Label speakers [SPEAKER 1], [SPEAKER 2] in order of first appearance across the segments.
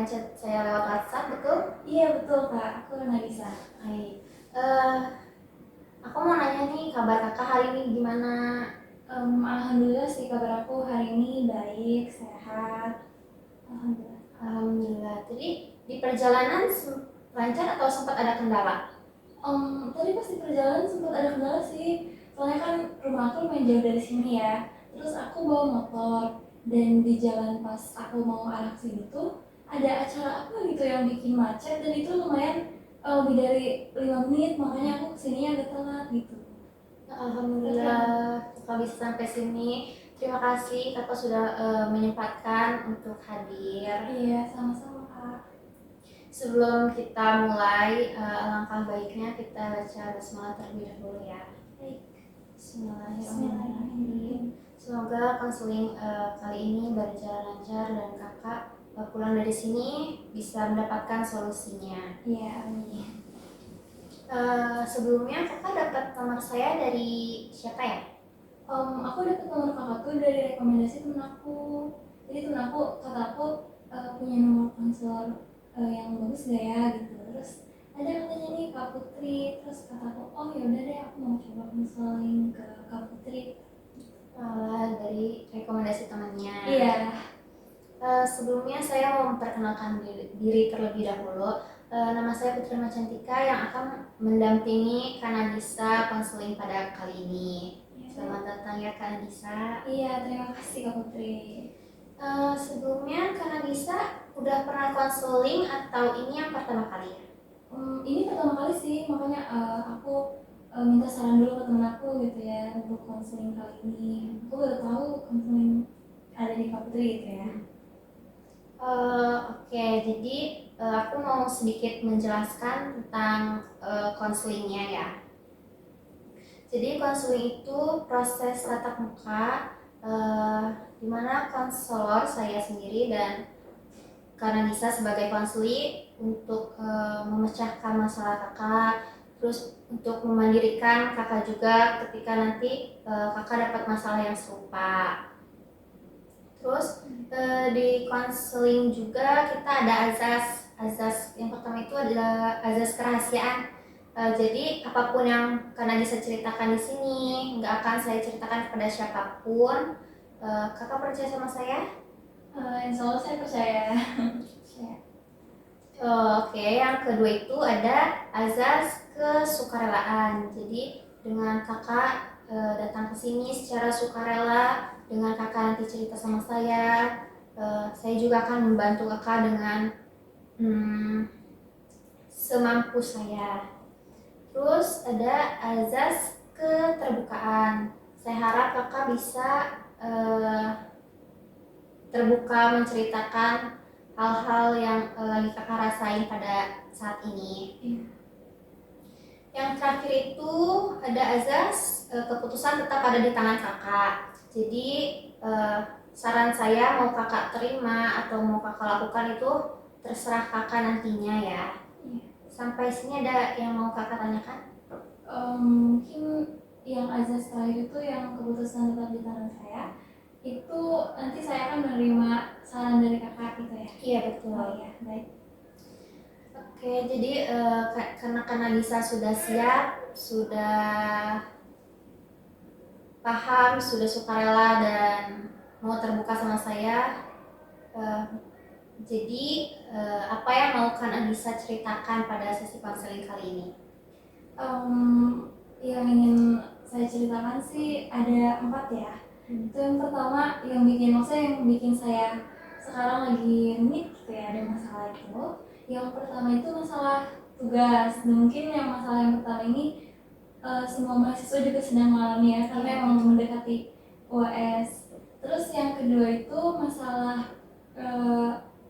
[SPEAKER 1] kemarin chat saya lewat WhatsApp, betul?
[SPEAKER 2] Iya betul Kak, aku Nagisa.
[SPEAKER 1] Hai. Eh, aku mau nanya nih, kabar kakak hari ini gimana?
[SPEAKER 2] Alhamdulillah sih kabar aku hari ini baik, sehat. Alhamdulillah.
[SPEAKER 1] Alhamdulillah. Jadi di perjalanan lancar atau sempat ada kendala?
[SPEAKER 2] Tadi pas di perjalanan sempat ada kendala sih, soalnya kan rumah aku lumayan jauh dari sini ya. Terus aku bawa motor dan di jalan pas aku mau arah sini tuh ada acara apa gitu yang bikin macet dan itu lumayan lebih dari 5 menit, makanya aku kesini agak telat gitu.
[SPEAKER 1] Alhamdulillah, kakak bisa sampai sini. Terima kasih kakak sudah menyempatkan untuk hadir.
[SPEAKER 2] Iya, sama-sama Kak.
[SPEAKER 1] Sebelum kita mulai, alangkah baiknya kita baca basmalah terlebih dahulu ya.
[SPEAKER 2] Baik.
[SPEAKER 1] Bismillahirrahmanirrahim. Semoga konseling kali ini berjalan lancar dan kakak pulang dari sini bisa mendapatkan solusinya.
[SPEAKER 2] Iya, amin.
[SPEAKER 1] Sebelumnya kakak dapat nomor saya dari siapa ya?
[SPEAKER 2] Aku dapat nomor kakak tuh dari rekomendasi temen aku. Jadi temen aku kata aku punya nomor konselor yang bagus gak ya gitu. Terus ada katanya nih Kak Putri. Terus kata aku, oh yaudah deh aku mau coba konseling ke Kak Putri.
[SPEAKER 1] Dari rekomendasi temannya.
[SPEAKER 2] Iya.
[SPEAKER 1] Sebelumnya saya mau memperkenalkan diri terlebih dahulu. Nama saya Putri Macantika yang akan mendampingi Kak Nagisa konseling pada kali ini. Selamat datang ya Kak Nagisa.
[SPEAKER 2] Iya, terima kasih Kak Putri.
[SPEAKER 1] Sebelumnya Kak Nagisa udah pernah konseling atau ini yang pertama kali ya?
[SPEAKER 2] Ini pertama kali sih, makanya aku minta saran dulu ke temen aku gitu ya untuk konseling kali ini. Aku baru tahu konseling ada di Kak Putri gitu ya.
[SPEAKER 1] Oke, jadi aku mau sedikit menjelaskan tentang konselingnya ya. Jadi konseling itu proses tatap muka di mana konselor saya sendiri dan karena bisa sebagai konseli untuk memecahkan masalah kakak, terus untuk memandirikan kakak juga ketika nanti kakak dapat masalah yang serupa. Terus di konseling juga kita ada azas yang pertama itu adalah azas kerahasiaan. Jadi apapun yang karena bisa ceritakan di sini nggak akan saya ceritakan kepada siapapun. Kakak percaya sama saya?
[SPEAKER 2] Insya Allah saya percaya.
[SPEAKER 1] Oke, yang kedua itu ada azas kesukarelaan. Jadi dengan kakak datang ke sini secara sukarela, dengan kakak nanti cerita sama saya juga akan membantu kakak dengan semampu saya. Terus ada azas keterbukaan. Saya harap kakak bisa terbuka menceritakan hal-hal yang lagi kakak rasain pada saat ini. Yang terakhir itu ada azas keputusan tetap ada di tangan kakak. Jadi saran saya mau kakak terima atau mau kakak lakukan itu terserah kakak nantinya ya. Sampai sini ada yang mau kakak tanyakan?
[SPEAKER 2] Mungkin yang azas terakhir itu yang keputusan tetap di tangan saya. Itu nanti saya akan menerima saran dari kakak gitu ya?
[SPEAKER 1] Iya betul.
[SPEAKER 2] Oh iya, baik.
[SPEAKER 1] Oke, jadi karena Nagisa sudah siap, sudah paham, sudah sukarela dan mau terbuka sama saya. Jadi apa yang mau Kak Nagisa ceritakan pada sesi konseling kali ini?
[SPEAKER 2] Yang ingin saya ceritakan sih ada 4 ya. Itu yang pertama yang bikin saya sekarang lagi rumit gitu ya, ada masalah itu. Yang pertama itu masalah tugas. Dan mungkin yang masalah yang pertama ini semua mahasiswa juga sedang mengalami ya, karena emang mendekati UAS. Terus yang kedua itu masalah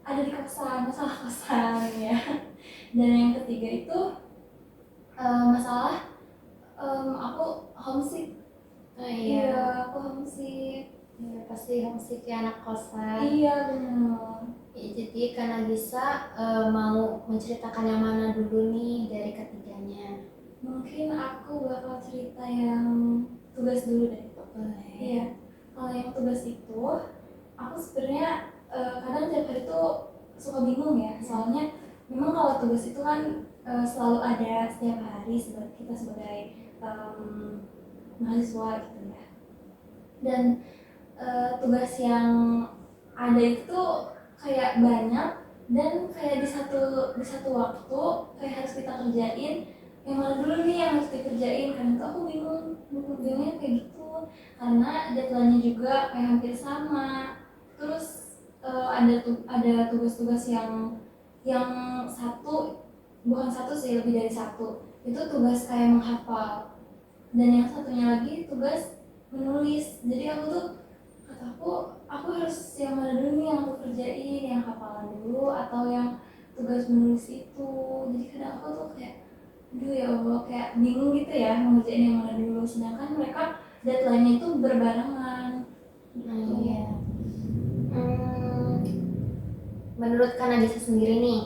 [SPEAKER 2] ada di kosan, masalah kosan ya. Dan yang ketiga itu masalah aku homesick. Iya, aku homesick.
[SPEAKER 1] Ya, pasti homesick ya anak kosan.
[SPEAKER 2] Iya benar.
[SPEAKER 1] Ya, jadi Kak Nagisa mau menceritakan yang mana dulu nih dari ketiganya?
[SPEAKER 2] Mungkin aku bakal cerita yang tugas dulu deh. Iya. Kalau yang tugas itu, aku sebenarnya kadang tiap hari tuh suka bingung ya, soalnya memang kalau tugas itu kan selalu ada setiap hari kita sebagai mahasiswa gitu ya. Dan tugas yang ada itu kayak banyak dan kayak di satu waktu kayak harus kita kerjain yang mana dulu nih yang harus dikerjain, kan itu aku bingungnya kayak gitu karena deadline-nya juga kayak hampir sama. Terus ada tugas-tugas yang satu, bukan satu sih, lebih dari satu, itu tugas kayak menghafal, dan yang satunya lagi tugas menulis. Jadi aku harus yang mana dulu nih yang aku kerjain, yang hafalan dulu atau yang tugas menulis itu. Jadi kadang aku tuh kayak aduh ya Allah, kayak bingung gitu ya mau ngerjain yang mana dulu, sedangkan mereka deadline-nya itu berbarengan gitu.
[SPEAKER 1] Iya. Menurut Kak Nadisa sendiri nih,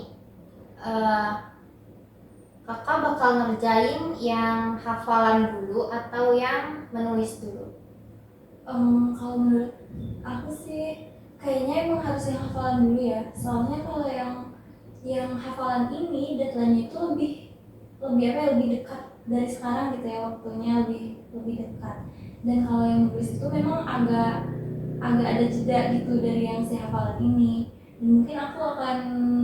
[SPEAKER 1] kakak bakal ngerjain yang hafalan dulu atau yang menulis dulu?
[SPEAKER 2] Kalau menurut aku sih kayaknya emang harus yang hafalan dulu ya, soalnya kalau yang hafalan ini deadline-nya itu lebih dekat dari sekarang gitu ya, waktunya lebih dekat. Dan kalau yang menulis itu memang agak ada jeda gitu dari yang si hafalan ini, dan mungkin aku akan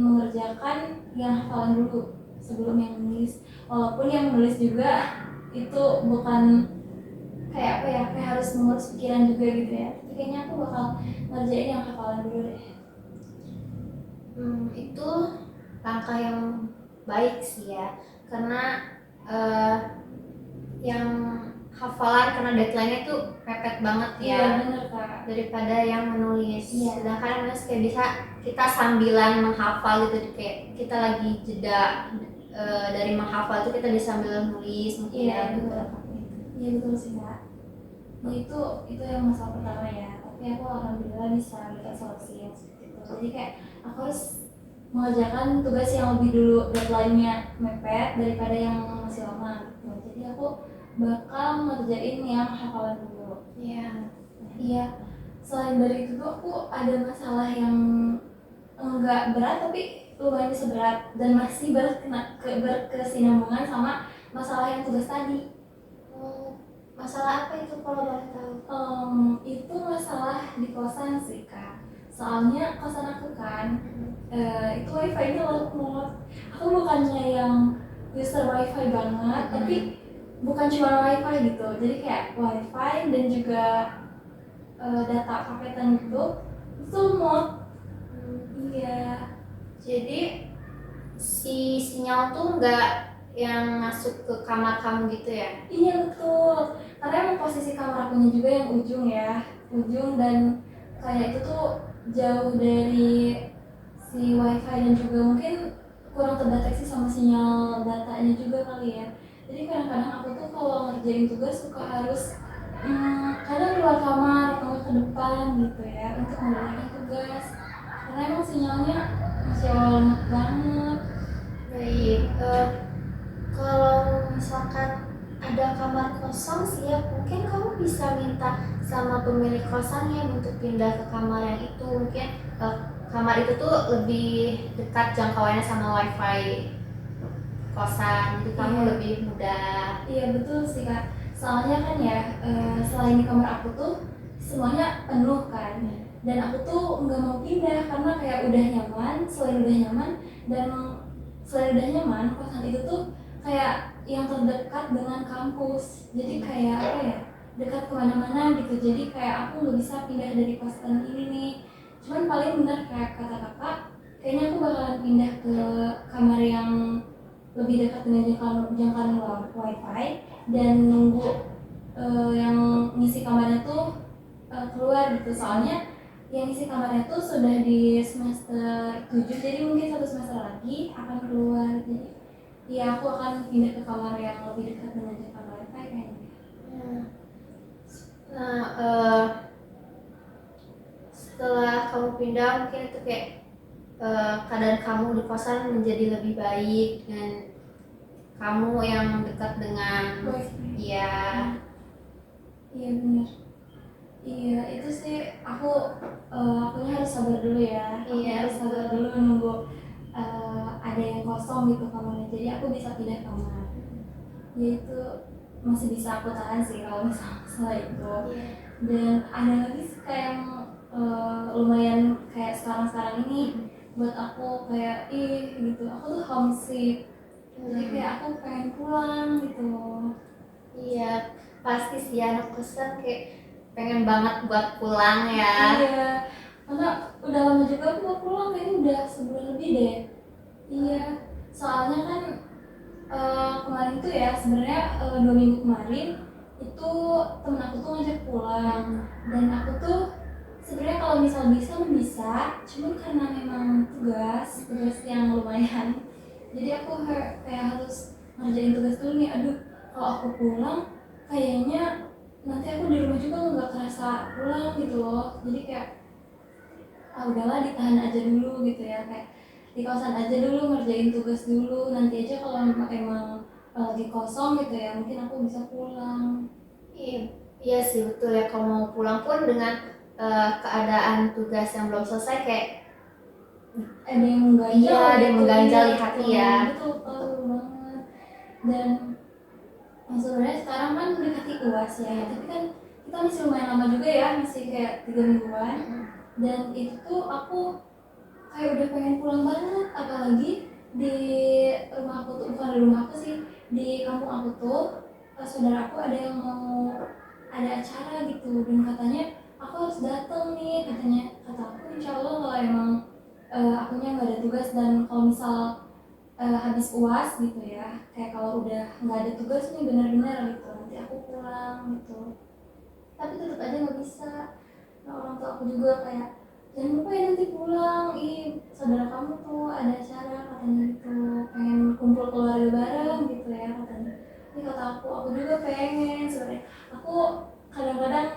[SPEAKER 2] mengerjakan yang hafalan dulu sebelum yang menulis, walaupun yang menulis juga itu bukan kayak apa ya, kayak harus mengurus pikiran juga gitu ya, tapi kayaknya aku bakal ngerjain yang hafalan dulu deh.
[SPEAKER 1] Itu langkah yang baik sih ya, karena yang hafalan karena deadline-nya tuh mepet banget ya.
[SPEAKER 2] Iya bener Kak.
[SPEAKER 1] Daripada yang menulis.
[SPEAKER 2] Iya.
[SPEAKER 1] Sedangkan menulis kayak bisa kita sambilan menghafal gitu, kayak kita lagi jeda dari menghafal itu kita bisa sambil nulis mungkin.
[SPEAKER 2] Iya betul. Iya betul sih Kak. Nah itu yang masalah pertama ya, tapi aku alhamdulillah bisa dapat solusi yang seperti itu. Jadi kayak aku harus mengerjakan tugas yang lebih dulu deadline-nya mepet daripada yang masih lama gitu. Jadi aku bakal ngerjain yang hafalan dulu.
[SPEAKER 1] Iya.
[SPEAKER 2] Iya. Selain dari itu tuh aku ada masalah yang enggak berat tapi lumayan bisa berat dan masih berkesinambungan sama masalah yang tugas tadi.
[SPEAKER 1] Masalah apa itu kalau boleh tahu?
[SPEAKER 2] Itu masalah di kosan sih Kak. Soalnya kosan aku kan itu wifi-nya lemot. Aku bukannya yang user wifi banget, tapi bukan cuma wifi gitu. Jadi kayak wifi dan juga data paketan gitu itu lemot. Iya.
[SPEAKER 1] Jadi si sinyal tuh nggak yang masuk ke kamar kamu gitu ya?
[SPEAKER 2] Iya betul. Karena emang posisi kamar akunya juga yang ujung dan kayak itu tuh jauh dari si wifi dan juga mungkin kurang terdeteksi sama sinyal datanya juga kali ya. Jadi kadang-kadang aku tuh kalau ngerjain tugas suka harus kadang keluar kamar atau ke depan gitu ya untuk mengerjakan tugas karena emang sinyalnya masih lemot banget.
[SPEAKER 1] Baik, kalau misalkan ada kamar kosong sih ya, mungkin kamu bisa minta sama pemilik kosannya untuk pindah ke kamar yang itu. Mungkin kamar itu tuh lebih dekat jangkauannya sama wifi kosan, jadi kamu lebih mudah.
[SPEAKER 2] Iya betul sih Kak, soalnya kan ya selain di kamar aku tuh semuanya penuh kan, dan aku tuh nggak mau pindah karena kayak udah nyaman. Selain udah nyaman, kosan itu tuh kayak yang terdekat dengan kampus, jadi kayak apa ya, dekat kemana-mana gitu. Jadi kayak aku nggak bisa pindah dari kosan ini nih. Cuman paling benar kayak kata kakak, kayaknya aku bakalan pindah ke kamar yang lebih dekat dengan jangkauan wifi dan nunggu yang ngisi kamarnya tuh keluar gitu. Soalnya yang ngisi kamarnya tuh sudah di semester 7, jadi mungkin 1 semester lagi akan keluar. Jadi ya aku akan pindah ke kamar yang lebih dekat dengan jangkauan wifi kayaknya.
[SPEAKER 1] Nah, setelah kamu pindah mungkin itu kayak keadaan kamu di kosan menjadi lebih baik dengan kamu yang dekat dengan
[SPEAKER 2] Iya benar. Iya itu sih akunya harus harus sabar dulu ya. Aku
[SPEAKER 1] Iya,
[SPEAKER 2] harus sabar
[SPEAKER 1] betul.
[SPEAKER 2] dulu nunggu ada yang kosong gitu kamarnya, jadi aku bisa pindah kamar. Ya itu masih bisa aku tahan sih kalau misalnya masalah itu.
[SPEAKER 1] Iya.
[SPEAKER 2] Dan ada lagi sih kayak yang lumayan kayak sekarang-sekarang ini buat aku kayak gitu, aku tuh homesick, jadi kayak aku pengen pulang gitu.
[SPEAKER 1] Iya, pasti sih anak kosan kayak pengen banget buat pulang ya.
[SPEAKER 2] Iya, karena udah lama juga aku gak pulang, kayaknya udah sebulan lebih deh. Iya, soalnya kan kemarin tuh ya sebenarnya 2 minggu kemarin itu temen aku tuh ngajak pulang, dan aku tuh sebenarnya kalau misal bisa, cuman karena memang tugas yang lumayan, jadi aku kayak harus ngerjain tugas dulu nih. Aduh, kalau aku pulang kayaknya nanti aku di rumah juga nggak kerasa pulang gitu loh, jadi kayak udahlah ditahan aja dulu gitu ya, kayak di kosan aja dulu ngerjain tugas dulu, nanti aja kalau emang lagi kosong gitu ya mungkin aku bisa pulang.
[SPEAKER 1] Iya, iya sih betul ya, kalau mau pulang pun dengan keadaan tugas yang belum selesai kayak
[SPEAKER 2] Ada yang mengganjal
[SPEAKER 1] iya, ada yang
[SPEAKER 2] gitu,
[SPEAKER 1] mengganjal di
[SPEAKER 2] iya,
[SPEAKER 1] hati
[SPEAKER 2] betul
[SPEAKER 1] ya.
[SPEAKER 2] betul betul banget. Dan sebenarnya sekarang kan mendekati UAS ya, tapi kan kita masih lumayan lama juga ya, masih kayak 3 mingguan. Dan itu tuh aku kayak udah pengen pulang banget, apalagi di rumah aku tuh, bukan di rumah aku sih, di kampung aku tuh saudara aku ada yang mau ada acara gitu, dan katanya aku harus datang nih, katanya. Kata aku insya Allah kalau emang akunya nggak ada tugas, dan kalau misal habis UAS gitu ya, kayak kalau udah nggak ada tugas nih benar-benar gitu, nanti aku pulang gitu. Tapi tetap aja nggak bisa. Nah, orang tua aku juga kayak jangan lupa ya nanti pulang, saudara kamu tuh ada acara katanya gitu, pengen kumpul keluarga bareng gitu ya katanya. Ini kata aku juga pengen sebenarnya. Aku kadang-kadang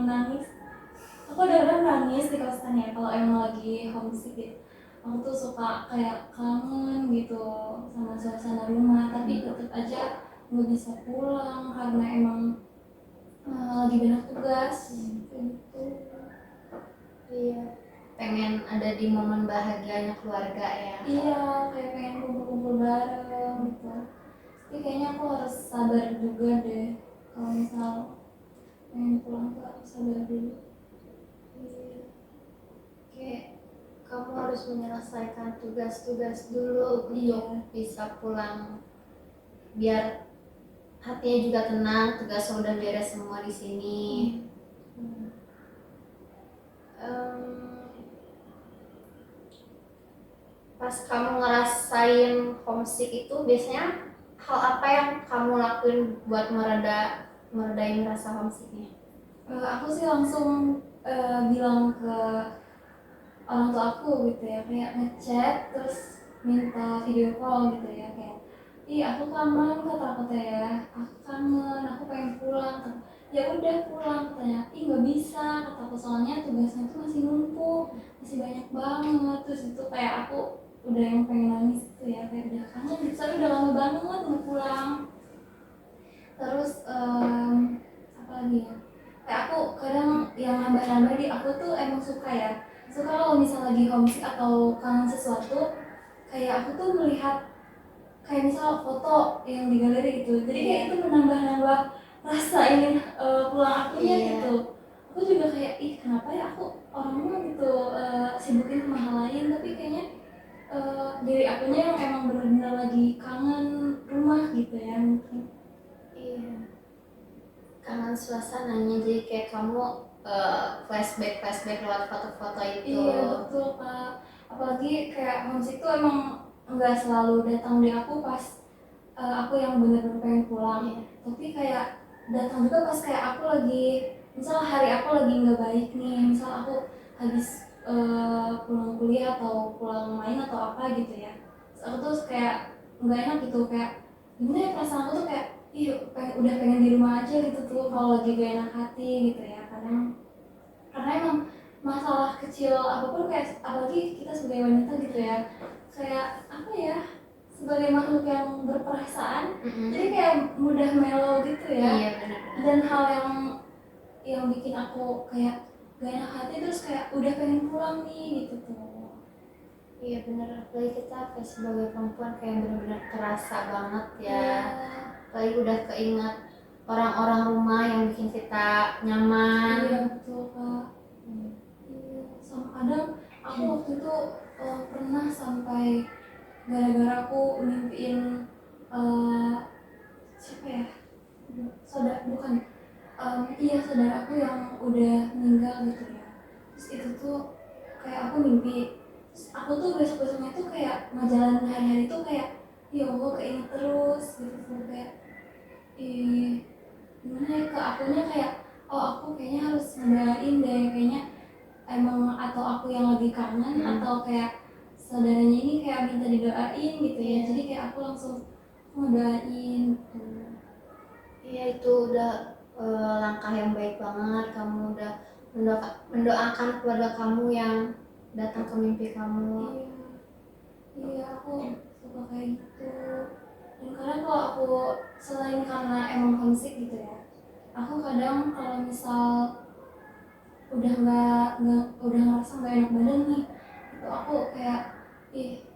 [SPEAKER 2] nangis, aku kadang-kadang nangis di kosan ya kalau emang lagi homesick gitu. Aku tuh suka kayak kangen gitu sama suasana rumah, tapi tetap aja nggak bisa pulang karena emang lagi banyak tugas kayak gitu.
[SPEAKER 1] Iya, pengen ada di momen bahagianya keluarga ya.
[SPEAKER 2] Iya, kayak pengen kumpul-kumpul bareng gitu. Tapi kayaknya aku harus sabar juga deh, kalau misal pengen pulang tuh harus sabar dulu.
[SPEAKER 1] Iya. Kayak kamu harus menyelesaikan tugas-tugas dulu
[SPEAKER 2] Iya.
[SPEAKER 1] untuk bisa pulang, biar hatinya juga tenang, tugas udah beres semua di sini. Pas kamu ngerasain homesick itu biasanya hal apa yang kamu lakuin buat meredain rasa homesicknya?
[SPEAKER 2] Aku sih langsung bilang ke orang tua aku gitu ya, kayak ngechat terus minta video call gitu ya, kayak aku kangen, kata aku teh ya, aku kangen, aku pengen pulang. Ya udah pulang katanya. Nggak bisa, kata aku, soalnya tugasnya tuh masih numpuk, masih banyak banget. Terus itu kayak aku udah yang pengen nangis gitu ya, kayak udah kangen gitu, soalnya udah lama banget nggak pulang. Terus apa lagi ya, kayak aku kadang yang nambah-nambah di aku tuh emang suka kalau misal lagi homesick atau kangen sesuatu, kayak aku tuh melihat kayak misal foto yang di galeri gitu, jadi kayak itu menambah-nambah rasa ingin pulang akunya gitu. Aku juga kayak kenapa ya aku orangnya gitu sibukin sama hal lain, tapi kayaknya diri akunya yang emang benar-benar lagi kangen rumah gitu ya mungkin.
[SPEAKER 1] Iya, kangen suasananya, jadi kayak kamu flashback lewat foto-foto itu.
[SPEAKER 2] Iya betul Kak, apalagi kayak homesick tuh emang nggak selalu datang di aku pas aku yang bener-bener pengen pulang. Tapi kayak datang juga pas kayak aku lagi, misal hari aku lagi nggak baik nih, misal aku habis pulang kuliah atau pulang main atau apa gitu ya, terus aku tuh kayak nggak enak gitu, kayak gimana ya, perasaan aku tuh kayak udah pengen di rumah aja gitu tuh kalau lagi gak enak hati gitu ya. Karena emang masalah kecil apapun, kayak apalagi kita sebagai wanita gitu ya, kayak apa ya, sebagai makhluk yang berperasaan, jadi kayak mudah mellow gitu ya.
[SPEAKER 1] Iya, benar-benar.
[SPEAKER 2] Dan hal yang bikin aku kayak gak enak hati, terus kayak udah pengen pulang nih gitu tuh.
[SPEAKER 1] Iya bener, apalagi kita kayak sebagai perempuan kayak bener-bener terasa banget ya.
[SPEAKER 2] Iya.
[SPEAKER 1] Apalagi udah keinget orang-orang rumah yang bikin kita nyaman.
[SPEAKER 2] Iya betul kak. Iya, sama kadang aku waktu itu pernah sampai gara-gara aku mimpiin eh, siapa ya, saudara bukan, iya saudaraku yang udah meninggal gitu ya. Terus itu tuh kayak aku mimpi, terus aku tuh besok-besoknya tuh kayak ngejalanin hari-hari tuh kayak ya Allah keinget terus gitu tuh, kayak gimana ya, ke akunya kayak oh aku kayaknya harus ngedoain deh kayaknya, emang atau aku yang lagi kangen atau kayak saudaranya ini kayak minta didoain gitu ya. Jadi kayak aku langsung ngedoain.
[SPEAKER 1] Iya itu udah langkah yang baik banget, kamu udah mendoakan keluarga kamu yang datang ke mimpi kamu.
[SPEAKER 2] Iya, iya aku suka kayak gitu. Dan kadang kalau aku selain karena emang homesick gitu ya, aku kadang kalau misal udah ngerasa nggak enak badan nih, itu aku kayak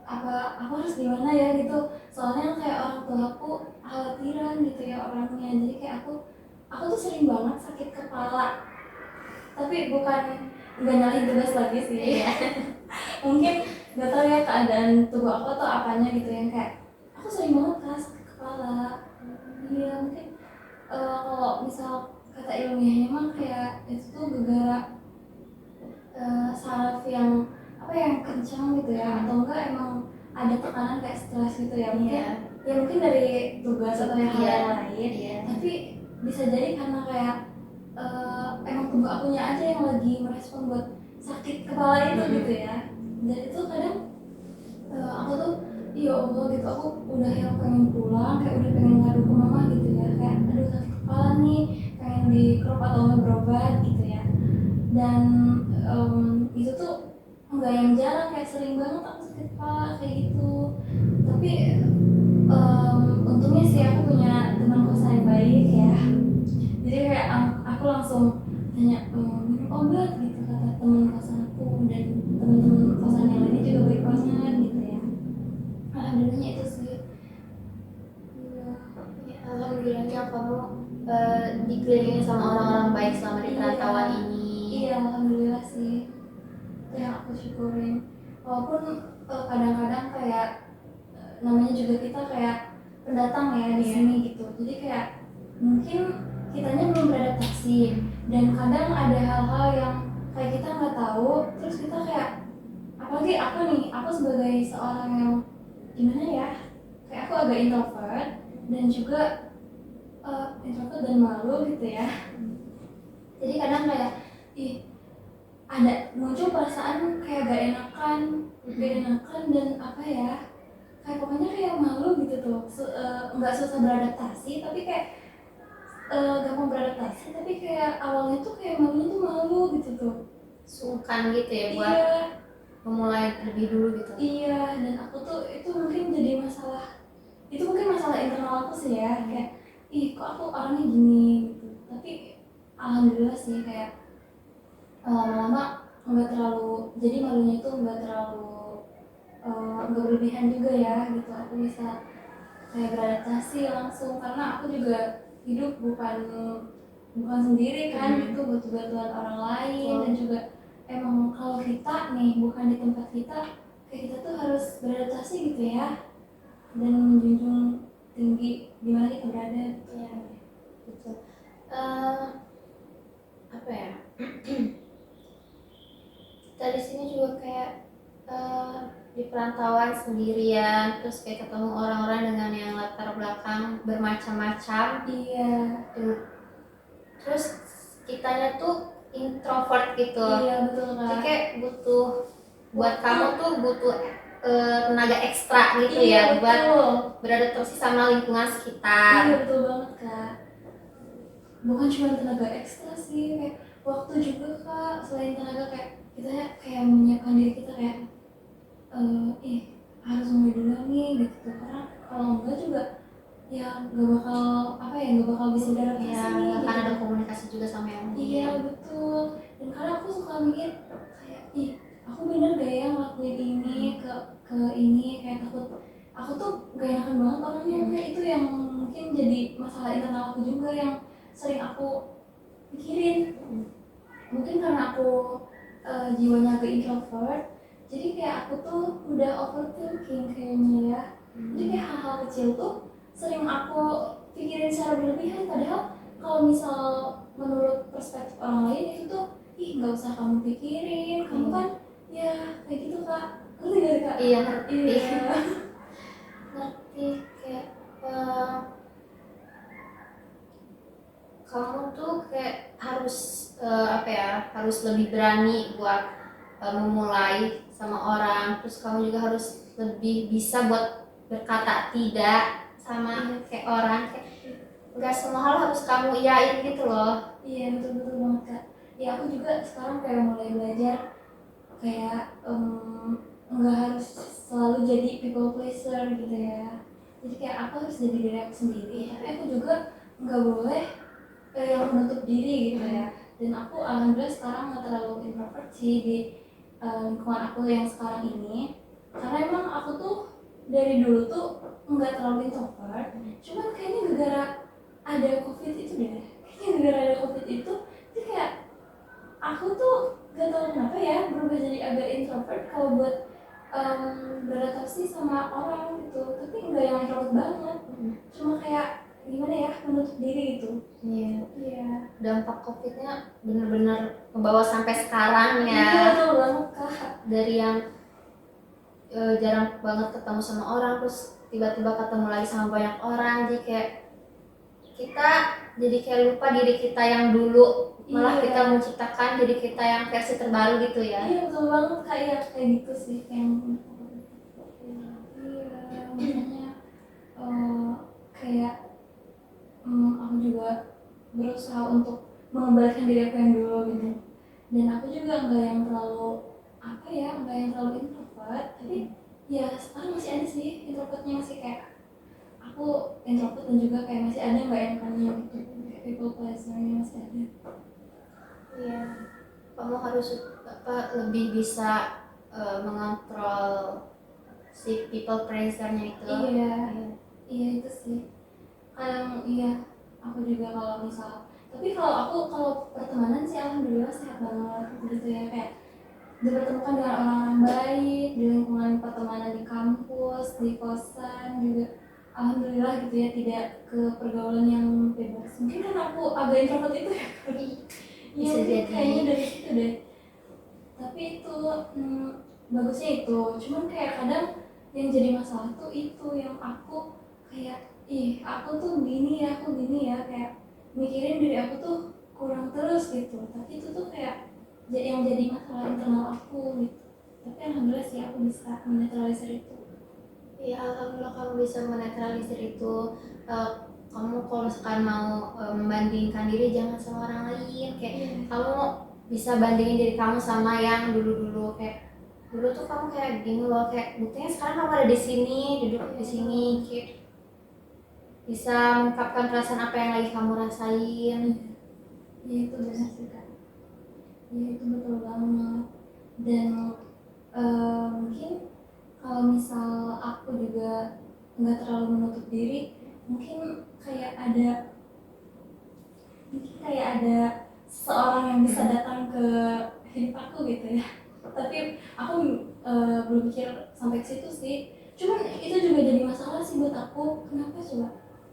[SPEAKER 2] apa aku harus gimana ya gitu. Soalnya kayak orang tua aku khawatiran gitu ya orangnya, jadi kayak aku tuh sering banget sakit kepala, tapi bukan nggak nyalahin tugas lagi sih.
[SPEAKER 1] Iya.
[SPEAKER 2] Mungkin nggak tahu ya keadaan tubuh aku atau apanya gitu yang kayak aku sering banget kan sakit kepala. Iya mungkin kalau misal kata ilmiahnya mah kayak itu tuh gara-gara saraf yang apa yang kencang gitu ya, atau enggak emang ada tekanan kayak stres gitu ya mungkin. Ya mungkin dari tugas atau yang hal yang lain. Tapi bisa jadi karena kayak emang tubuh akunya aja yang lagi merespon buat sakit kepala itu gitu ya. Dan itu kadang aku tuh ya Allah gitu, aku udah yang pengen pulang, kayak udah pengen ngadu ke mama gitu ya, kayak aduh sakit kepala nih, pengen di kerop atau nggak berobat gitu ya. Dan itu tuh nggak yang jarang, kayak sering banget aku sakit kepala kayak gitu. Tapi untungnya sih aku punya teman kosan yang baik ya, jadi kayak aku langsung tanya minum obat gitu kata teman kosan aku, dan teman-teman kosan yang lainnya juga baik banget gitu ya. Alhamdulillahnya itu sih. Iya.
[SPEAKER 1] Ya, alhamdulillahnya kamu dikelilingi sama orang-orang baik selama di perantauan ini.
[SPEAKER 2] Iya alhamdulillah sih, itu yang aku syukurin. Walaupun kadang-kadang kayak namanya juga kita kayak pendatang ya di sini gitu, jadi kayak mungkin kitanya belum beradaptasi, dan kadang ada hal-hal yang kayak kita nggak tahu, terus kita kayak apalagi aku sebagai seorang yang gimana ya, kayak aku agak introvert dan juga introvert dan malu gitu ya. Jadi kadang kayak ada muncul perasaan kayak gak enakan dan apa ya, kayak pokoknya kayak malu gitu tuh. Nggak susah beradaptasi tapi kayak gampang beradaptasi, tapi kayak awalnya tuh kayak malunya tuh malu gitu tuh,
[SPEAKER 1] sungkan gitu ya buat memulai lebih dulu gitu.
[SPEAKER 2] Iya, dan aku tuh itu mungkin jadi masalah, itu mungkin masalah internal aku sih ya, kayak kok aku orangnya gini gitu. Tapi alhamdulillah sih kayak lama-lama nggak terlalu, jadi malunya itu nggak terlalu nggak berlebihan juga ya gitu. Aku bisa kayak beradaptasi langsung, karena aku juga hidup bukan sendiri kan, itu butuh bantuan orang lain. Dan juga emang kalau kita nih bukan di tempat kita, kayak kita tuh harus beradaptasi gitu ya, dan menjunjung tinggi di mana kita berada.
[SPEAKER 1] Ya betul. Apa ya, kita di sini juga kayak di perantauan sendirian, terus kayak ketemu orang-orang dengan yang latar belakang bermacam-macam.
[SPEAKER 2] Iya.
[SPEAKER 1] Terus kitanya tuh introvert gitu.
[SPEAKER 2] Iya betul kan.
[SPEAKER 1] Jadi kayak buat kamu tuh butuh tenaga ekstra gitu
[SPEAKER 2] iya,
[SPEAKER 1] ya, buat beradaptasi sama lingkungan sekitar.
[SPEAKER 2] Iya betul banget kak. Bukan cuma tenaga ekstra sih, kayak waktu juga kak. Selain tenaga, kayak kita kayak menyiapkan diri kita kayak harus mulai dulu nih gitu, karena kalau enggak juga ya nggak bakal bisa beradaptasi
[SPEAKER 1] Ya
[SPEAKER 2] nih
[SPEAKER 1] nggak
[SPEAKER 2] gitu.
[SPEAKER 1] akan ada komunikasi juga sama yang lain.
[SPEAKER 2] Iya betul. Dan Dan kadang aku suka mikir kayak, ih aku bener gak ya ngelakuin ini ke ini, kayak takut aku tuh gak enakan banget orangnya. Kayak itu yang mungkin jadi masalah internal aku juga yang sering aku pikirin. Mungkin karena aku jiwanya agak introvert, jadi kayak aku tuh udah overthinking kayaknya ya. Jadi kayak hal-hal kecil tuh sering aku pikirin secara berlebihan, padahal kalau misal menurut perspektif orang lain itu tuh, ih nggak usah kamu pikirin, kamu kan ya kayak gitu kak. Ngerti gak kak?
[SPEAKER 1] Iya ngerti.
[SPEAKER 2] Iya.
[SPEAKER 1] Ngerti kayak kamu tuh kayak harus apa ya, harus lebih berani buat memulai sama orang, terus kamu juga harus lebih bisa buat berkata tidak sama kayak orang, kayak nggak semua hal harus kamu iyain gitu loh.
[SPEAKER 2] Iya betul-betul banget kak. Ya aku juga sekarang kayak mulai belajar kayak nggak harus selalu jadi people pleaser gitu ya. Jadi kayak aku harus jadi diri aku sendiri, tapi aku juga nggak boleh yang menutup diri gitu ya. Dan aku alhamdulillah sekarang nggak terlalu introvert sih di lingkungan aku yang sekarang ini, karena emang aku tuh dari dulu tuh nggak terlalu introvert. Cuman kayaknya gara-gara ada covid itu deh, kayaknya gara-gara ada covid itu jadi kayak aku tuh gak tahu kenapa ya berubah jadi agak introvert kalau buat beradaptasi sama orang gitu, tapi nggak yang introvert banget, cuma kayak gimana ya, menutup diri gitu. Iya.
[SPEAKER 1] Dampak covidnya bener-bener ngebawa sampai sekarang
[SPEAKER 2] Iya
[SPEAKER 1] ya.
[SPEAKER 2] betul banget kak.
[SPEAKER 1] Dari yang jarang banget ketemu sama orang, terus tiba-tiba ketemu lagi sama banyak orang, jadi kayak kita jadi kayak lupa diri kita yang dulu, malah kita menciptakan diri kita yang versi terbaru gitu ya.
[SPEAKER 2] Iya betul banget kak, ya kayak gitu sih yang makanya kayak aku juga berusaha untuk mengembalikan diri aku yang dulu gitu. Dan aku juga nggak yang terlalu apa ya, nggak yang terlalu introvert, tapi ya sekarang masih ada sih introvertnya, masih kayak aku introvert dan juga kayak masih ada nggak enakannya gitu, kayak people pleaser-nya masih ada.
[SPEAKER 1] Iya, kamu harus lebih bisa mengontrol si people pleaser-nya itu.
[SPEAKER 2] Iya itu sih kadang. Iya aku juga kalau misal, tapi kalau pertemanan sih alhamdulillah sehat banget gitu ya, kayak dipertemukan dengan orang-orang baik di lingkungan pertemanan, di kampus, di kosan juga alhamdulillah gitu ya, tidak ke pergaulan yang bebas. Mungkin kan aku agak introvert itu ya.
[SPEAKER 1] Bisa jadi
[SPEAKER 2] kayaknya dari situ deh. Tapi itu bagusnya itu, cuman kayak kadang yang jadi masalah tuh itu yang aku kayak, ih aku tuh gini ya, aku gini ya, kayak mikirin diri aku tuh kurang terus gitu. Tapi itu tuh kayak yang jadi masalah internal aku gitu. Tapi alhamdulillah sih aku bisa menetralisir itu.
[SPEAKER 1] Iya, alhamdulillah kamu bisa menetralisir itu. Kamu kalau misalkan mau membandingkan diri, jangan sama orang lain, kayak kamu bisa bandingin diri kamu sama yang dulu-dulu, kayak dulu tuh kamu kayak gini loh, kayak buktinya sekarang kamu ada di sini, duduk di sini, kayak bisa mengungkapkan perasaan apa yang lagi kamu rasain.
[SPEAKER 2] Iya itu benar sih kak. Iya itu betul banget. Dan mungkin kalau misal aku juga nggak terlalu menutup diri, mungkin kayak ada seorang yang bisa datang ke hidup aku gitu ya. Tapi aku belum pikir sampai ke situ sih. Cuman itu juga jadi masalah sih buat aku. Kenapa coba?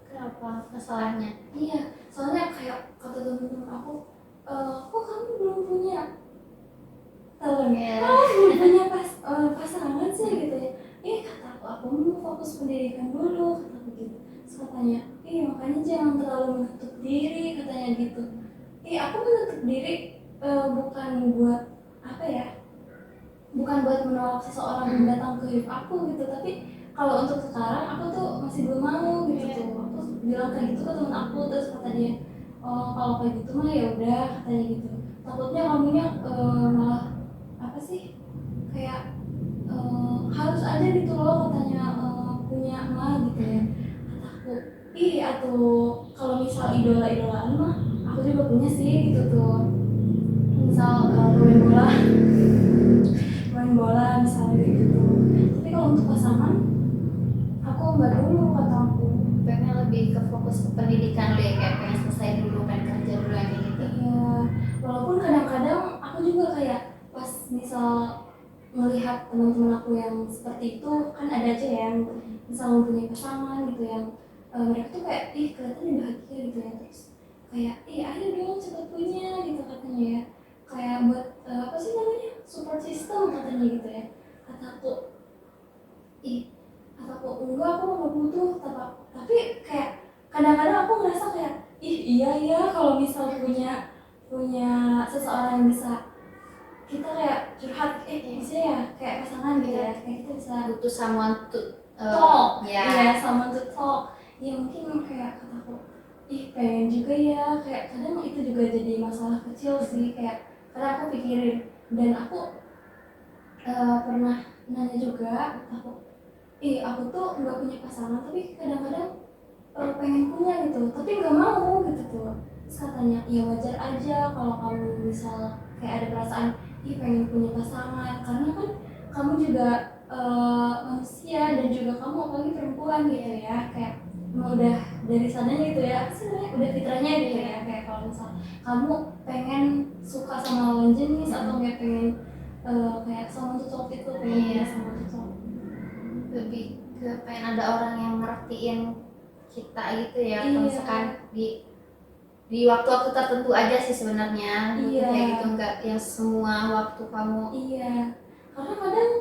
[SPEAKER 1] Kenapa masalahnya?
[SPEAKER 2] Iya, soalnya kayak kata temen-temen aku, kok kamu belum punya kamu belum punya pasangan sih gitu ya. Kata aku mau fokus pendidikan dulu, kata aku gitu. Terus katanya, makanya jangan terlalu menutup diri, katanya gitu. Aku menutup diri bukan buat apa ya, bukan buat menolak seseorang yang datang ke hidup aku gitu, tapi kalau untuk sekarang aku tuh masih belum mau gitu tuh. Aku bilang kayak gitu ke temen aku, terus kata dia, oh kalau kayak gitu mah ya udah, katanya gitu. Takutnya kamunya malah apa sih, kayak harus ada gitu loh, katanya punya mah gitu ya. Kata aku, atau kalau misal idola-idolaan mah aku juga punya sih gitu tuh. Misal main bola misalnya kayak gitu. Tapi kalau untuk pasangan aku nggak dulu, kata aku.
[SPEAKER 1] pengen lebih ke fokus ke pendidikan lo ya, kayak pengen selesai dulu, pengen kerja dulu yang kayak gitu.
[SPEAKER 2] Iya, walaupun kadang-kadang aku juga kayak pas misal melihat teman-teman aku yang seperti itu, kan ada aja yang misal mempunyai pasangan gitu yang mereka tuh kayak kelihatannya bahagia gitu ya, terus kayak ayo dong cepat punya gitu katanya ya, kayak buat apa sih namanya, support system katanya gitu ya. Kata aku enggak, aku nggak butuh, tapi kayak kadang-kadang aku ngerasa kayak iya ya, kalau misal punya seseorang yang bisa kita kayak curhat bisa ya, kayak pasangan gitu ya, kayak kita bisa
[SPEAKER 1] Butuh someone to
[SPEAKER 2] talk,
[SPEAKER 1] ya.
[SPEAKER 2] iya someone to talk. Ya mungkin kayak kataku pengen juga ya, kayak kadang itu juga jadi masalah kecil sih, kayak karena aku pikirin. Dan aku pernah nanya juga, aku tuh nggak punya pasangan tapi kadang-kadang pengen punya gitu, tapi nggak mau gitu tuh. Terus katanya wajar aja kalau kamu misal kayak ada perasaan pengen punya pasangan, karena kan kamu juga manusia, dan juga kamu apalagi perempuan gitu ya, kayak emang udah dari sananya gitu ya, sebenarnya udah fitrahnya gitu ya, kayak kalau misal kamu pengen suka sama lawan jenis atau nggak pengen kayak sama cocok itu, pengen punya sama cocok,
[SPEAKER 1] lebih ke pengen ada orang yang ngertiin kita gitu ya. Kalau misalkan di waktu-waktu tertentu aja sih sebenarnya kayak gitu, nggak yang semua waktu kamu.
[SPEAKER 2] Karena kadang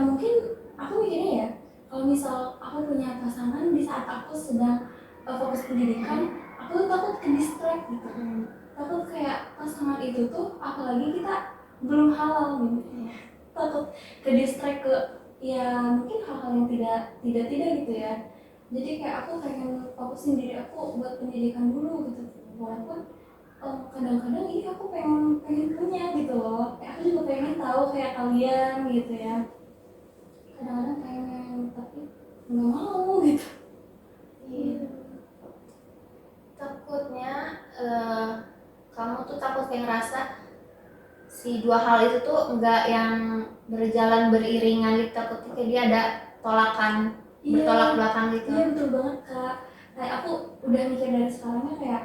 [SPEAKER 2] mungkin aku mikirnya ya, kalau misal aku punya pasangan di saat aku sedang fokus pendidikan, aku tuh takut ke distract gitu, takut kayak pasangan itu tuh apalagi kita belum halal gitu, takut ke distract ke mungkin hal-hal yang tidak gitu ya. Jadi kayak aku pengen fokusin diri aku buat pendidikan dulu gitu, walaupun kadang-kadang aku pengen punya gitu loh, kayak aku juga pengen tahu kayak kalian gitu ya, kadang-kadang pengen tapi nggak mau gitu.
[SPEAKER 1] Takutnya kamu tuh takut kayak ngerasa si dua hal itu tuh nggak yang berjalan beriringan gitu, takutnya kayak dia ada tolakan, bertolak belakang gitu.
[SPEAKER 2] Iya betul banget Kak, kayak aku udah mikir dari sekarangnya kayak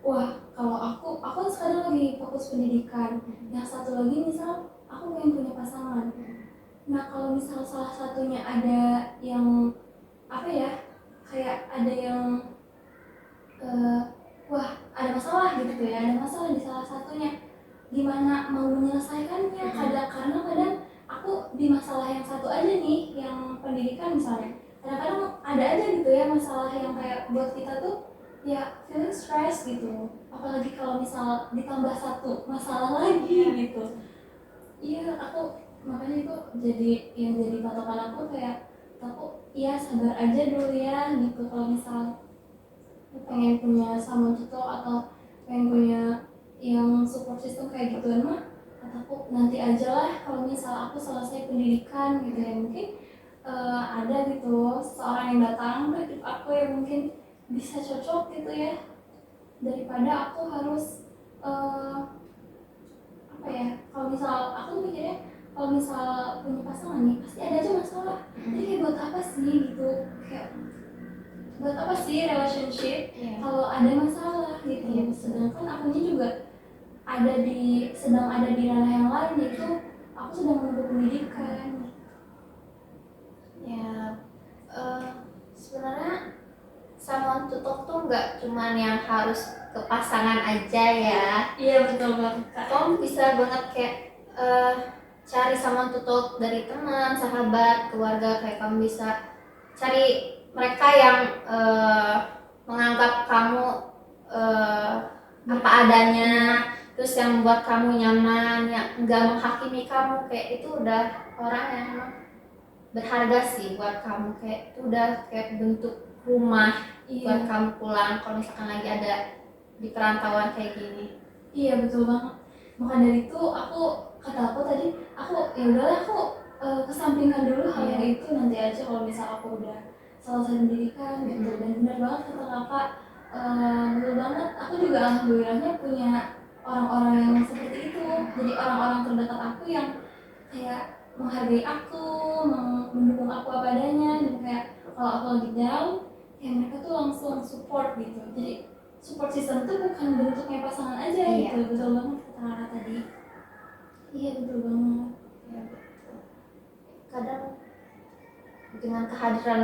[SPEAKER 2] wah, kalau aku kan sekarang lagi fokus pendidikan, yang satu lagi misal aku pengen punya pasangan. Nah kalau misal salah satunya ada yang apa ya, kayak ada yang wah ada masalah gitu ya, ada masalah di salah satunya, gimana mau menyelesaikannya. Karena kadang aku di masalah yang satu aja nih, yang pendidikan misalnya, kadang-kadang ada aja gitu ya masalah yang kayak buat kita tuh feeling stress gitu, apalagi kalau misal ditambah satu masalah lagi gitu. Aku makanya itu jadi yang jadi patokan aku, kayak aku sabar aja dulu ya gitu, kalau misal pengen punya sama cowok atau pengen punya yang support system kayak gituan mah, kataku nanti aja lah kalau misal aku selesai pendidikan gitu ya, mungkin ada gitu seorang yang datang ke hidup aku yang mungkin bisa cocok gitu ya, daripada aku harus kalau misal aku mikirnya kalau misal punya pasangan nih pasti ada aja masalah, jadi kayak buat apa sih gitu, kayak buat apa sih relationship kalau ada masalah gitu. Sedangkan akunya juga sedang ada di ranah yang lain, yaitu aku sedang menempuh pendidikan.
[SPEAKER 1] Sebenarnya someone to talk tuh nggak cuman yang harus ke pasangan aja ya.
[SPEAKER 2] Iya betul banget.
[SPEAKER 1] Kamu bisa banget kayak cari someone to talk dari teman, sahabat, keluarga, kayak kamu bisa cari mereka yang menganggap kamu apa adanya, terus yang membuat kamu nyaman, yang nggak menghakimi kamu, kayak itu udah orang yang berharga sih buat kamu, kayak itu udah kayak bentuk rumah buat kamu pulang kalau misalkan lagi ada di perantauan kayak gini.
[SPEAKER 2] Iya betul banget. Maka dari itu kata aku tadi, aku ya udahlah aku kesampingkan dulu hal yang itu, nanti aja kalau misal aku udah selesai pendidikan gitu. Dan benar banget kata kakak, betul banget, aku juga alhamdulillahnya punya orang-orang yang seperti itu, jadi orang-orang terdekat aku yang kayak menghargai aku, mendukung aku apa adanya, dan kayak kalau aku lagi down, ya mereka tuh langsung support gitu. Jadi support system tuh bukan bentuknya pasangan aja gitu. Betul banget kata Rara tadi. Iya betul banget.
[SPEAKER 1] Ya, betul. Kadang dengan kehadiran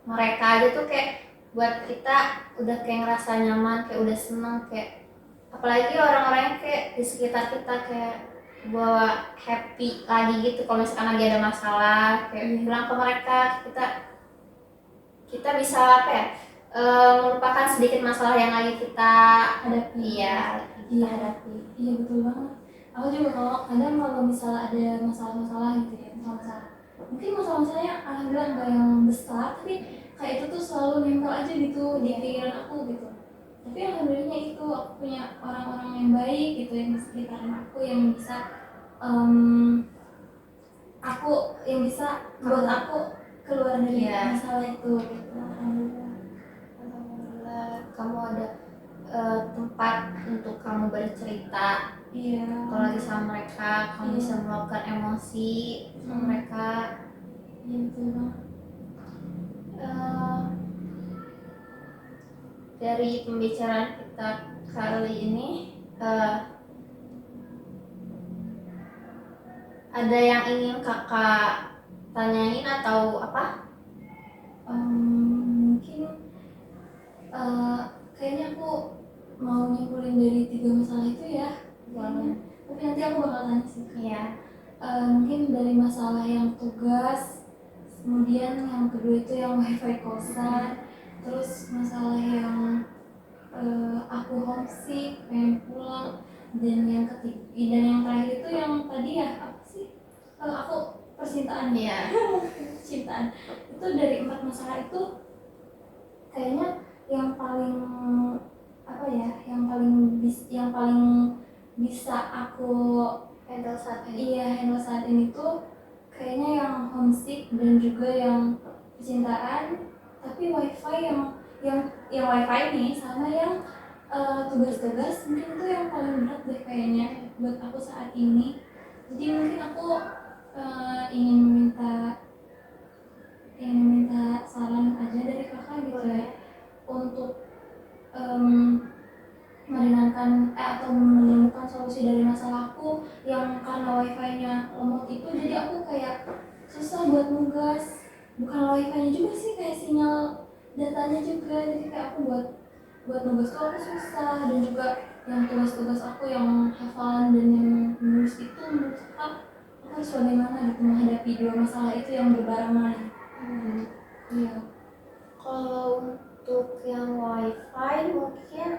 [SPEAKER 1] mereka aja tuh kayak buat kita udah kayak ngerasa nyaman, kayak udah seneng, kayak apalagi orang-orang yang kayak di sekitar kita kayak bawa happy lagi gitu. Kalau misalkan lagi ada masalah, kayak pulang ke mereka, kita bisa apa ya, melupakan sedikit masalah yang lagi kita
[SPEAKER 2] hadapi.
[SPEAKER 1] Hadapi.
[SPEAKER 2] Iya betul banget. Aku juga kadang kalau misalnya ada masalah-masalah gitu ya, mungkin masalah-masalahnya alhamdulillah nggak yang besar, tapi kayak itu tuh selalu nempel aja gitu di pikiran aku gitu. Tapi alhamdulillahnya itu aku punya orang-orang yang baik gitu yang di sekitaran aku, yang bisa buat aku keluar dari masalah itu gitu.
[SPEAKER 1] Alhamdulillah kamu ada tempat untuk kamu bercerita. Kalau lagi sama mereka, kamu bisa meluapkan emosi sama mereka.
[SPEAKER 2] Iya betul banget.
[SPEAKER 1] Dari pembicaraan kita kali ini, ada yang ingin kakak tanyain atau apa?
[SPEAKER 2] Mungkin kayaknya aku mau nyimpulin dari 3 masalah itu ya. Tapi nanti aku bakal tanya sih. Mungkin dari masalah yang tugas, kemudian yang kedua itu yang wifi kosan, terus masalah yang aku homesick, pengen pulang, dan yang ketiga dan yang terakhir itu yang tadi ya apa sih? Aku percintaan. Percintaan. Itu dari 4 masalah itu kayaknya yang paling apa ya? Yang paling bisa aku
[SPEAKER 1] handle saat
[SPEAKER 2] ini tuh kayaknya yang homesick dan juga yang percintaan, tapi wifi yang wifi ini sama yang tugas-tugas mungkin itu yang paling berat deh kayaknya buat aku saat ini. Jadi mungkin aku ingin minta saran aja dari kakak gitu ya, untuk meringankan atau menemukan solusi dari masalahku yang karena wifi-nya lemot itu. Jadi aku kayak susah buat nugas, bukan wifi-nya juga sih, kayak sinyal datanya juga. Jadi kayak aku buat nugas tuh aku susah, dan juga yang tugas-tugas aku yang hafalan dan yang menulis itu menurut aku harus bagaimana gitu menghadapi 2 masalah itu yang berbarengan. Iya.
[SPEAKER 1] Kalau untuk yang wifi mungkin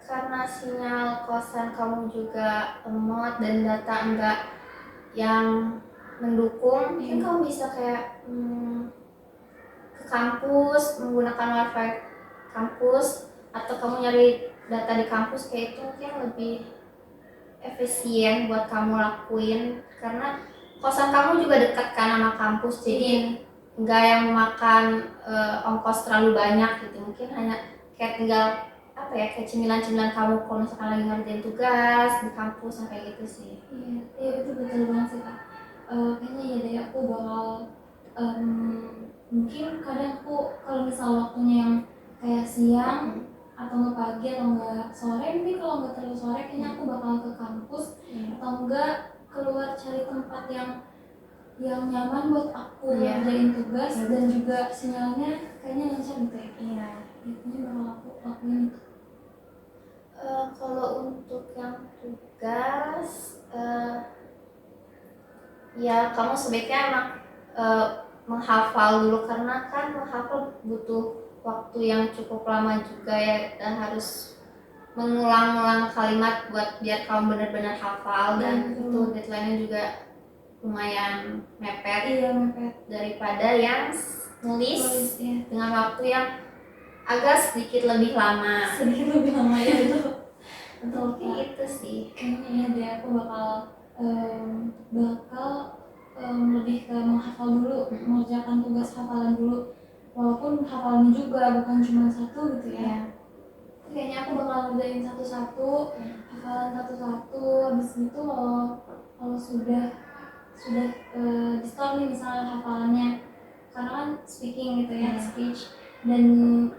[SPEAKER 1] karena sinyal kosan kamu juga lemot dan data enggak yang mendukung, mungkin kamu bisa kayak ke kampus menggunakan wifi kampus, atau kamu nyari data di kampus, kayak itu mungkin lebih efisien buat kamu lakuin karena kosan kamu juga dekat kan sama kampus, jadi nggak yang memakan ongkos terlalu banyak gitu. Mungkin hanya kayak tinggal apa ya, kayak cemilan-cemilan kamu kalau misalkan lagi ngerjain tugas di kampus kayak gitu sih.
[SPEAKER 2] Iya itu betul banget sih kak. Kayaknya ya deh aku bakal mungkin kadang aku kalau misal waktunya yang kayak siang atau nggak pagi atau nggak sore, mungkin kalau nggak terlalu sore kayaknya aku bakal ke kampus atau enggak keluar cari tempat yang nyaman buat aku ngerjain tugas dan juga sinyalnya kayaknya lancar gitu ya. Kayaknya bakal aku lakuin itu.
[SPEAKER 1] Kalau untuk yang tugas, ya kamu sebaiknya emang menghafal dulu, karena kan menghafal butuh waktu yang cukup lama juga ya, dan harus mengulang-ulang kalimat buat biar kamu benar-benar hafal. Dan itu deadline-nya juga lumayan mepet, daripada yang nulis dengan waktu yang agak sedikit lebih lama
[SPEAKER 2] Ya betul.
[SPEAKER 1] Mungkin itu sih.
[SPEAKER 2] Kayaknya deh aku bakal lebih ke menghafal dulu, mengerjakan tugas hafalan dulu, walaupun hafalannya juga bukan cuma 1 gitu ya. kayaknya aku bakal ngerjain satu-satu, hafalan satu-satu. Habis itu kalau sudah di stop nih misalnya hafalannya, karena kan speaking gitu ya, speech. Dan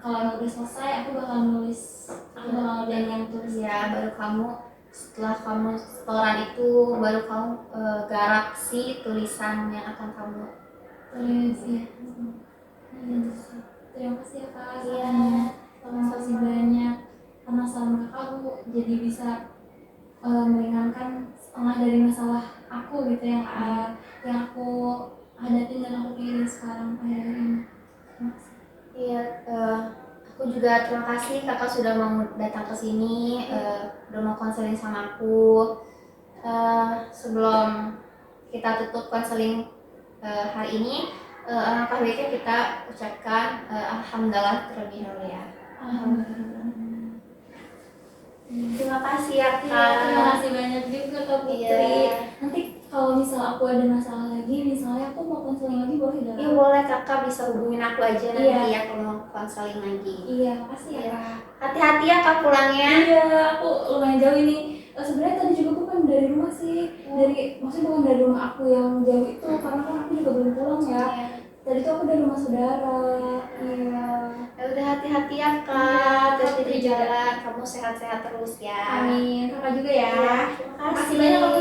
[SPEAKER 2] kalau emang udah selesai, aku bakal nulis, aku bakal ngerjain yang tulis.
[SPEAKER 1] Ya, baru kamu setelah kamu setoran itu baru kamu garap si tulisan yang akan kamu
[SPEAKER 2] tulis ya. Terima kasih ya Kak.
[SPEAKER 1] Iya,
[SPEAKER 2] Terima kasih banyak karena sama kamu jadi bisa meringankan setengah dari masalah aku gitu yang aku hadapin dan aku pikirin sekarang akhir-akhir ini. Terima kasih.
[SPEAKER 1] Iya, aku juga terima kasih kakak sudah mau datang ke sini, udah mau konseling sama aku. Sebelum kita tutup konseling hari ini, alangkah baiknya kita ucapkan alhamdulillah terlebih dahulu ya.
[SPEAKER 2] Alhamdulillah.
[SPEAKER 1] Terima kasih ya
[SPEAKER 2] Iya,
[SPEAKER 1] kak.
[SPEAKER 2] terima kasih banyak juga Kak Putri.
[SPEAKER 1] Iya.
[SPEAKER 2] Nanti kalau misal aku ada masalah lagi, misalnya aku mau konseling lagi boleh nggak?
[SPEAKER 1] Iya boleh, kakak bisa hubungin aku aja nanti
[SPEAKER 2] Iya.
[SPEAKER 1] ya kalau mau konseling lagi.
[SPEAKER 2] Iya, makasih ya
[SPEAKER 1] Iya.
[SPEAKER 2] Kak.
[SPEAKER 1] Hati-hati ya kak pulangnya.
[SPEAKER 2] Iya, aku lumayan jauh ini. Sebenarnya tadi juga bukan dari rumah sih, maksudnya bukan dari rumah aku yang jauh itu, karena kan aku juga belum pulang ya.
[SPEAKER 1] Iya.
[SPEAKER 2] Tadi tuh aku dari rumah saudara. Iya.
[SPEAKER 1] Ya udah hati-hati ya kak,
[SPEAKER 2] Iya,
[SPEAKER 1] hati-hati di
[SPEAKER 2] Putri juga.
[SPEAKER 1] jalan, kamu sehat-sehat terus ya.
[SPEAKER 2] Amin. Kakak juga ya.
[SPEAKER 1] Iya, terima
[SPEAKER 2] Makasih
[SPEAKER 1] kasih.
[SPEAKER 2] banyak Kak